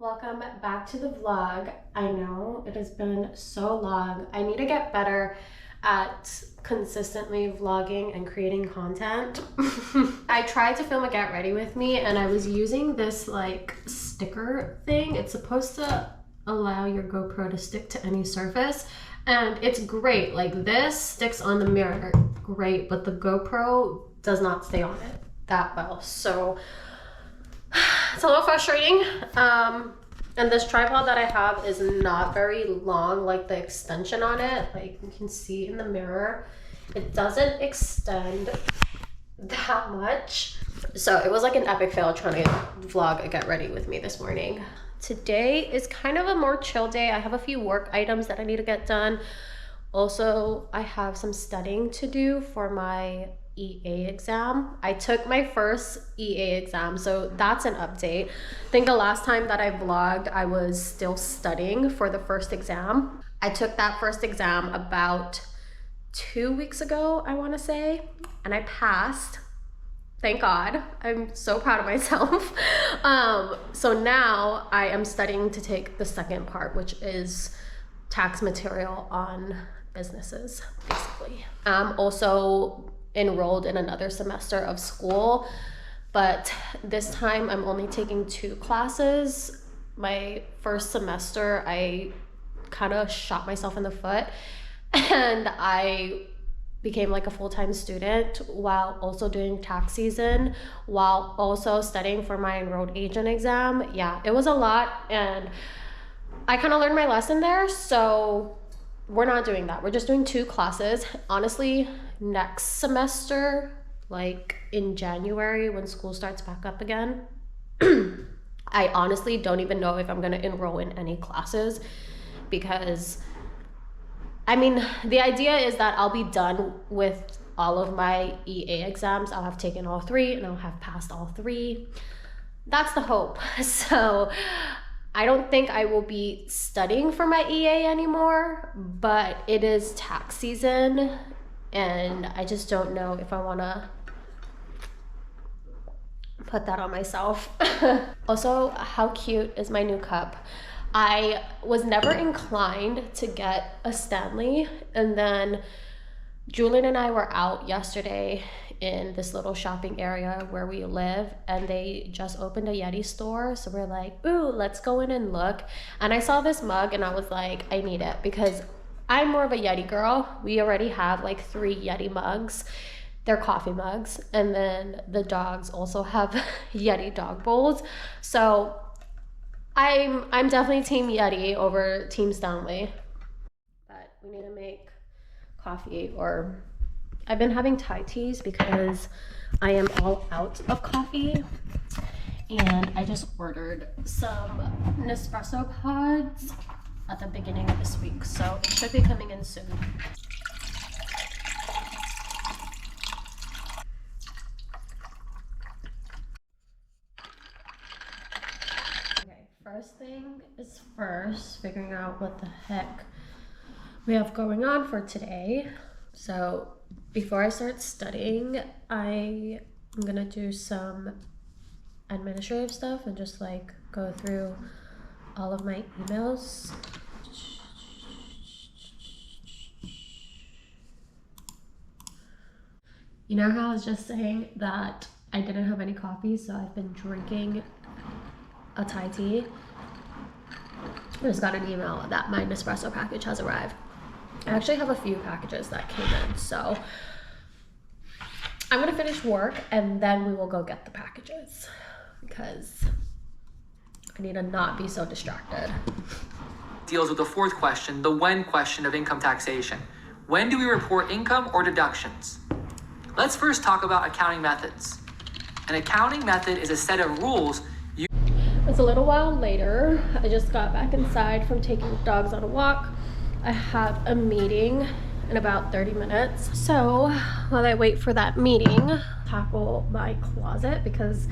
Welcome back to the vlog. I know it has been so long. I need to get better at consistently vlogging and creating content. I tried to film a get ready with me and I was using this like sticker thing. It's supposed to allow your GoPro to stick to any surface and it's great. Like this sticks on the mirror, great, but the GoPro does not stay on it that well. So it's a little frustrating. And this tripod that I have is not very long, like the extension on it, like you can see in the mirror, it doesn't extend that much. So it was like an epic fail trying to vlog a get ready with me this morning. Today is kind of a more chill day. I have a few work items that I need to get done. Also, I have some studying to do for my EA exam. I took my first EA exam, so that's an update. I think the last time that I vlogged, I was still studying for the first exam. I took that first exam about 2 weeks ago, I want to say, and I passed. Thank God. I'm so proud of myself. So now I am studying to take the second part, which is tax material on businesses, basically. I'm also enrolled in another semester of school, but this time I'm only taking 2 classes. My first semester, I kind of shot myself in the foot and I became like a full-time student while also doing tax season, while also studying for my enrolled agent exam. Yeah, it was a lot and I kind of learned my lesson there, so we're not doing that. We're just doing 2 classes. Honestly, next semester, like in January when school starts back up again, I honestly don't even know if I'm gonna enroll in any classes because, I mean, the idea is that I'll be done with all of my EA exams. I'll have taken all 3 and I'll have passed all 3. That's the hope. So I don't think I will be studying for my EA anymore, but it is tax season and I just don't know if I want to put that on myself. Also, how cute is my new cup? I was never inclined to get a Stanley, and then Julian and I were out yesterday in this little shopping area where we live and they just opened a Yeti store, so we're like, ooh, let's go in and look. And I saw this mug and I was like, I need it because I'm more of a Yeti girl. We already have like 3 Yeti mugs. They're coffee mugs, and then the dogs also have Yeti dog bowls. So I'm definitely team Yeti over team Stanley. But we need to make coffee, or I've been having Thai teas because I am all out of coffee, and I just ordered some Nespresso pods at the beginning of this week, so it should be coming in soon. Okay, first thing is first, figuring out what the heck we have going on for today. So before I start studying, I am gonna do some administrative stuff and just like go through all of my emails. You know how I was just saying that I didn't have any coffee, so I've been drinking a Thai tea. I just got an email that my Nespresso package has arrived. I actually have a few packages that came in, so I'm gonna finish work and then we will go get the packages because I need to not be so distracted. Deals with the 4th question, the when question of income taxation. When do we report income or deductions? Let's first talk about accounting methods. An accounting method is a set of rules. It's a little while later. I just got back inside from taking the dogs on a walk. I have a meeting in about 30 minutes. So while I wait for that meeting, tackle my closet because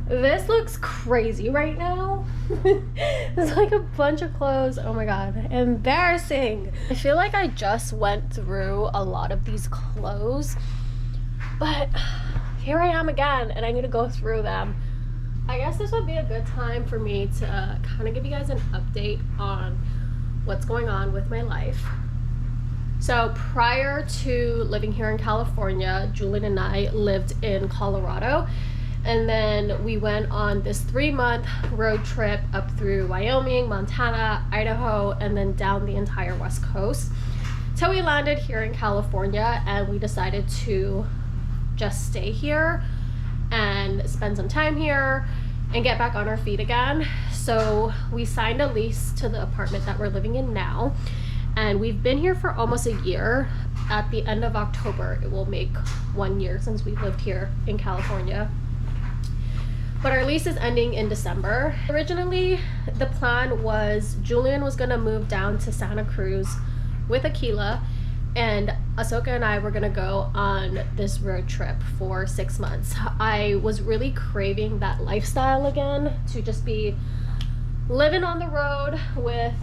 this looks crazy right now. There's like a bunch of clothes. Oh my God, embarrassing. I feel like I just went through a lot of these clothes, but here I am again and I need to go through them. I guess this would be a good time for me to kind of give you guys an update on what's going on with my life. So prior to living here in California, Julian and I lived in Colorado, and then we went on this 3-month road trip up through Wyoming, Montana, Idaho, and then down the entire West Coast till we landed here in California, and we decided to just stay here and spend some time here and get back on our feet again. So we signed a lease to the apartment that we're living in now, and we've been here for almost a year. At the end of October, it will make 1 year since we've lived here in California. But our lease is ending in December. Originally, the plan was Julian was gonna move down to Santa Cruz with Akila, and Ahsoka and I were gonna go on this road trip for 6 months. I was really craving that lifestyle again, to just be living on the road with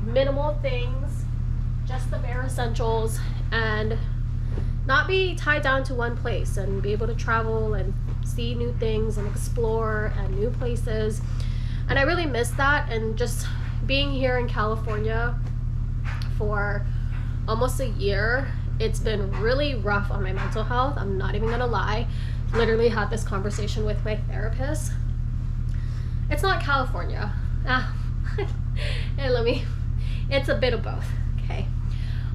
minimal things, just the bare essentials, and not be tied down to one place, and be able to travel and see new things and explore and new places. And I really miss that. And just being here in California for almost a year, it's been really rough on my mental health. I'm not even gonna lie. Literally had this conversation with my therapist. It's not California. It's a bit of both, okay?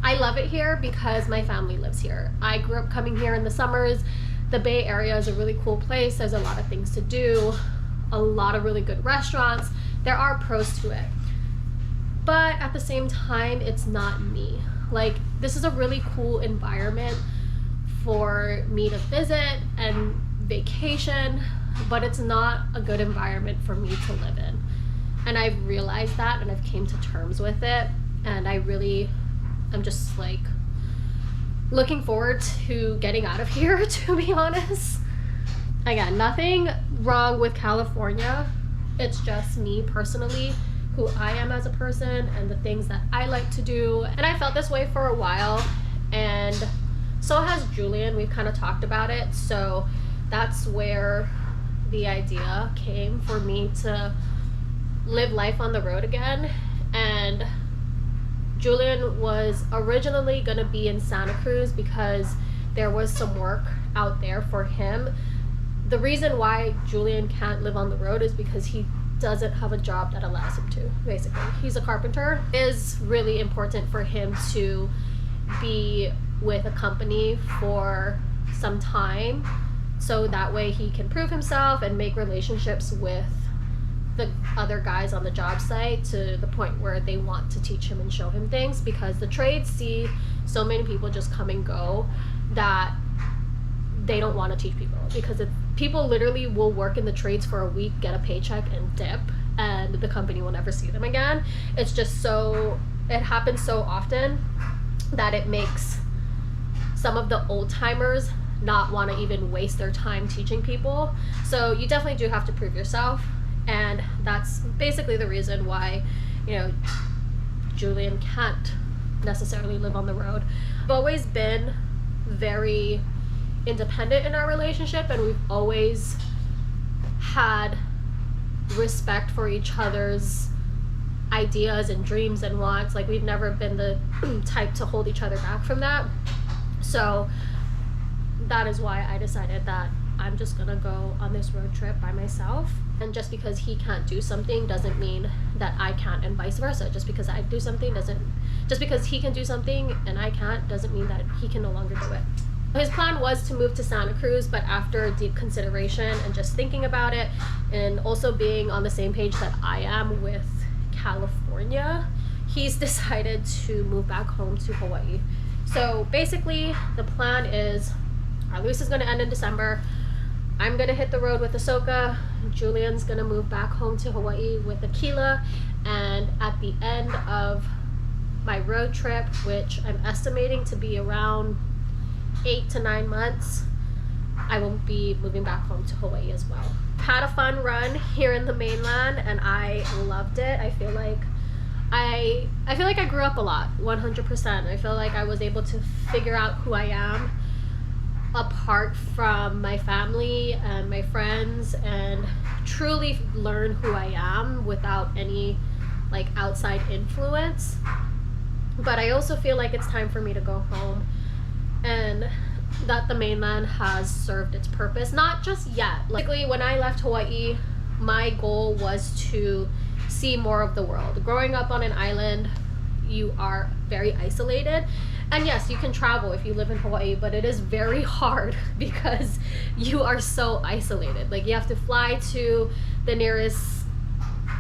I love it here because my family lives here. I grew up coming here in the summers. The Bay Area is a really cool place. There's a lot of things to do, a lot of really good restaurants. There are pros to it. But at the same time, it's not me. Like, this is a really cool environment for me to visit and vacation, but it's not a good environment for me to live in. And I've realized that, and I've came to terms with it. And I'm just like looking forward to getting out of here, to be honest. Again, nothing wrong with California. It's just me personally, who I am as a person and the things that I like to do. And I felt this way for a while, and so has Julian. We've kind of talked about it. So that's where the idea came for me to live life on the road again. And Julian was originally going to be in Santa Cruz because there was some work out there for him. The reason why Julian can't live on the road is because he doesn't have a job that allows him to, basically. He's a carpenter. It is really important for him to be with a company for some time, so that way he can prove himself and make relationships with the other guys on the job site, to the point where they want to teach him and show him things, because the trades see so many people just come and go that they don't want to teach people, because people literally will work in the trades for a week, get a paycheck, and dip, and the company will never see them again. It's just it happens so often that it makes some of the old timers not want to even waste their time teaching people. So you definitely do have to prove yourself. And that's basically the reason why, Julian can't necessarily live on the road. We've always been very independent in our relationship, and we've always had respect for each other's ideas and dreams and wants. Like, we've never been the type to hold each other back from that. So that is why I decided that I'm just gonna go on this road trip by myself. And just because he can't do something doesn't mean that I can't, and vice versa. Just because he can do something and I can't doesn't mean that he can no longer do it. His plan was to move to Santa Cruz, but after deep consideration and just thinking about it, and also being on the same page that I am with California, he's decided to move back home to Hawaii. So basically, the plan is our lease is going to end in December. I'm going to hit the road with Ahsoka. Julian's going to move back home to Hawaii with Akila. And at the end of my road trip, which I'm estimating to be around 8 to 9 months, I will be moving back home to Hawaii as well. Had a fun run here in the mainland, and I loved it. I feel like I grew up a lot, 100%. I feel like I was able to figure out who I am apart from my family and my friends and truly learn who I am without any like outside influence. But I also feel like it's time for me to go home, and that the mainland has served its purpose. Not just yet. Like, when I left Hawaii, my goal was to see more of the world. Growing up on an island, you are very isolated. And yes, you can travel if you live in Hawaii, but it is very hard because you are so isolated. Like, you have to fly to the nearest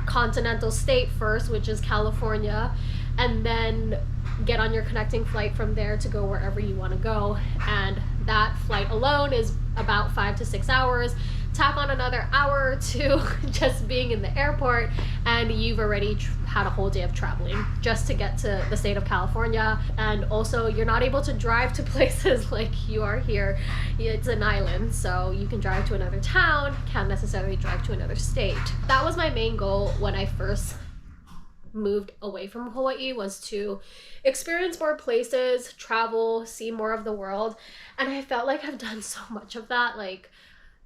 continental state first, which is California, and then get on your connecting flight from there to go wherever you want to go. And that flight alone is about 5 to 6 hours. Tack on another hour or two just being in the airport, and you've already had a whole day of traveling just to get to the state of California. And also, you're not able to drive to places like you are here. It's an island, so you can drive to another town, can't necessarily drive to another state. That was my main goal when I first moved away from Hawaii, was to experience more places, travel, see more of the world. And I felt like I've done so much of that. Like,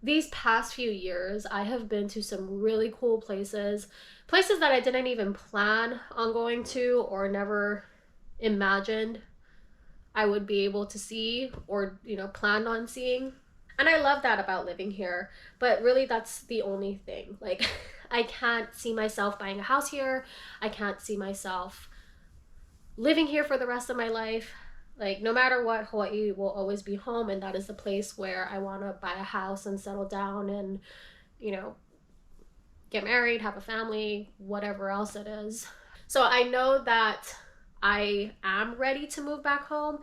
these past few years, I have been to some really cool places that I didn't even plan on going to or never imagined I would be able to see or, planned on seeing. And I love that about living here, but really that's the only thing. Like, I can't see myself buying a house here. I can't see myself living here for the rest of my life. Like, no matter what, Hawaii will always be home, and that is the place where I want to buy a house and settle down and, get married, have a family, whatever else it is. So I know that I am ready to move back home,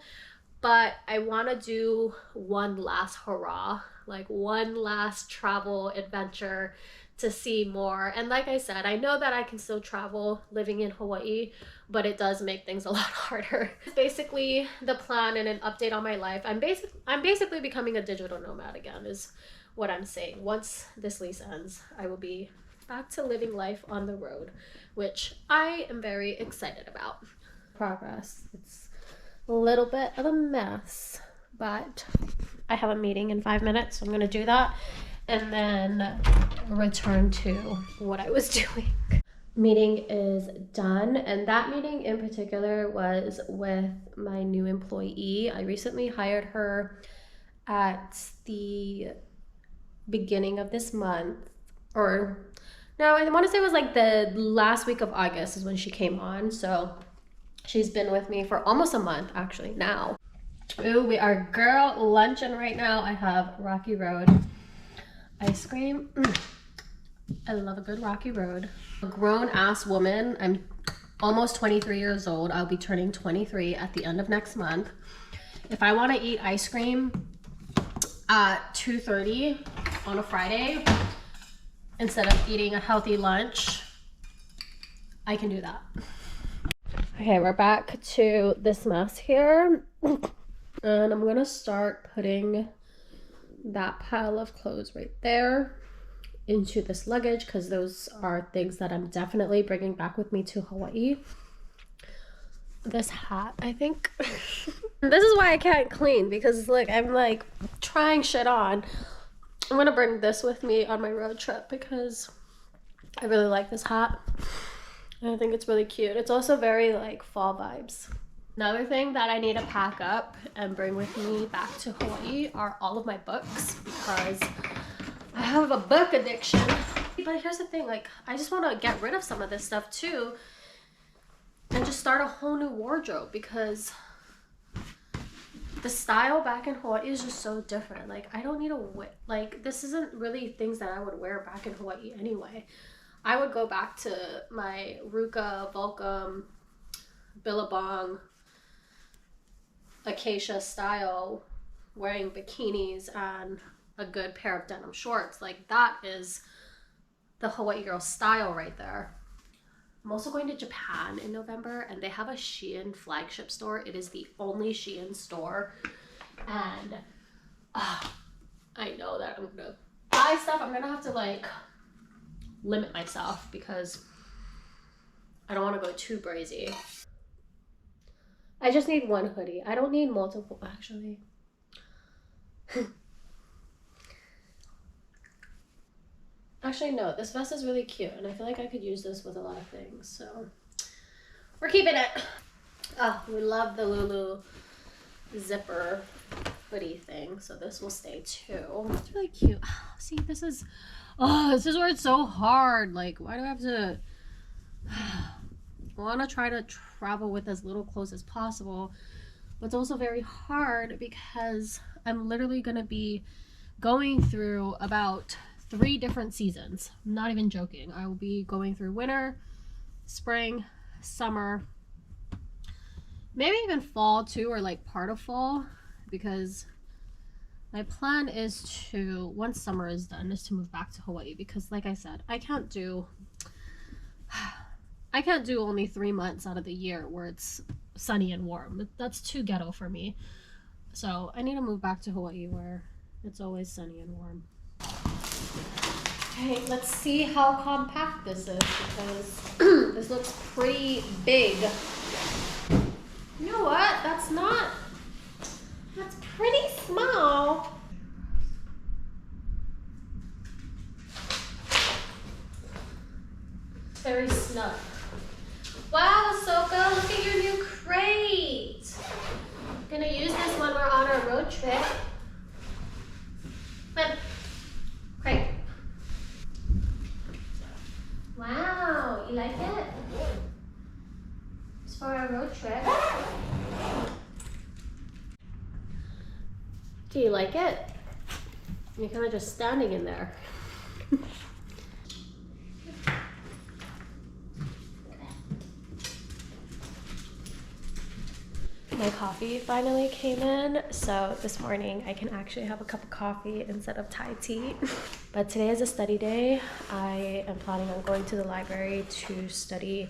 but I want to do one last hurrah, like one last travel adventure to see more. And like I said, I know that I can still travel living in Hawaii, but it does make things a lot harder. It's basically the plan and an update on my life. I'm basically becoming a digital nomad again, is what I'm saying. Once this lease ends, I will be back to living life on the road, which I am very excited about. Progress. It's a little bit of a mess, but I have a meeting in 5 minutes, so I'm gonna do that and then return to what I was doing. Meeting is done, and that meeting in particular was with my new employee. I recently hired her at the beginning of this month, or no, I want to say it was like the last week of August is when she came on. So she's been with me for almost a month actually now. Ooh, we are girl lunching right now. I have Rocky Road ice cream. I love a good Rocky Road. A grown ass woman. I'm almost 23 years old. I'll be turning 23 at the end of next month. If I want to eat ice cream at 2:30 on a Friday instead of eating a healthy lunch, I can do that. Okay, we're back to this mess here. And I'm gonna start putting that pile of clothes right there into this luggage, because those are things that I'm definitely bringing back with me to Hawaii. This hat, I think. This is why I can't clean, because like I'm like trying shit on. I'm gonna bring this with me on my road trip because I really like this hat. And I think it's really cute. It's also very like fall vibes. Another thing that I need to pack up and bring with me back to Hawaii are all of my books, because I have a book addiction. But here's the thing, like I just want to get rid of some of this stuff too and just start a whole new wardrobe, because the style back in Hawaii is just so different. Like I don't need a like this isn't really things that I would wear back in Hawaii anyway. I would go back to my Ruka, Volcom, Billabong, Acacia style, wearing bikinis and a good pair of denim shorts. Like that is the Hawaii girl style right there. I'm also going to Japan in November, and they have a Shein flagship store. It is the only Shein store, and I know that I'm gonna buy stuff. I'm gonna have to like limit myself because I don't want to go too brazy. I just need one hoodie. I don't need multiple, actually. Actually, no, this vest is really cute, and I feel like I could use this with a lot of things, so we're keeping it. Oh, we love the Lulu zipper hoodie thing, so this will stay too. It's really cute. See, this is where it's so hard. Like, why do I have to... I want to try to travel with as little clothes as possible, but it's also very hard because I'm literally going to be going through about 3 different seasons. I'm not even joking. I will be going through winter, spring, summer, maybe even fall too, or like part of fall, because my plan is to, once summer is done, is to move back to Hawaii, because like I said, I can't do only 3 months out of the year where it's sunny and warm. That's too ghetto for me. So I need to move back to Hawaii where it's always sunny and warm. Okay, let's see how compact this is, because this looks pretty big. You know what? That's pretty small. Very snug. Wow, Ahsoka, look at your new crate. I'm gonna use this when we're on our road trip. But, crate. Wow, you like it? It's for our road trip. Do you like it? You're kind of just standing in there. My coffee finally came in, so this morning I can actually have a cup of coffee instead of Thai tea. But today is a study day. I am planning on going to the library to study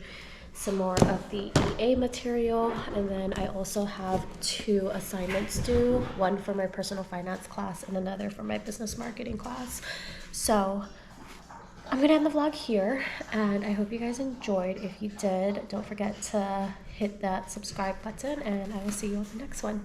some more of the EA material, and then I also have 2 assignments due, one for my personal finance class and another for my business marketing class. So I'm gonna end the vlog here, and I hope you guys enjoyed. If you did, don't forget to hit that subscribe button, and I will see you on the next one.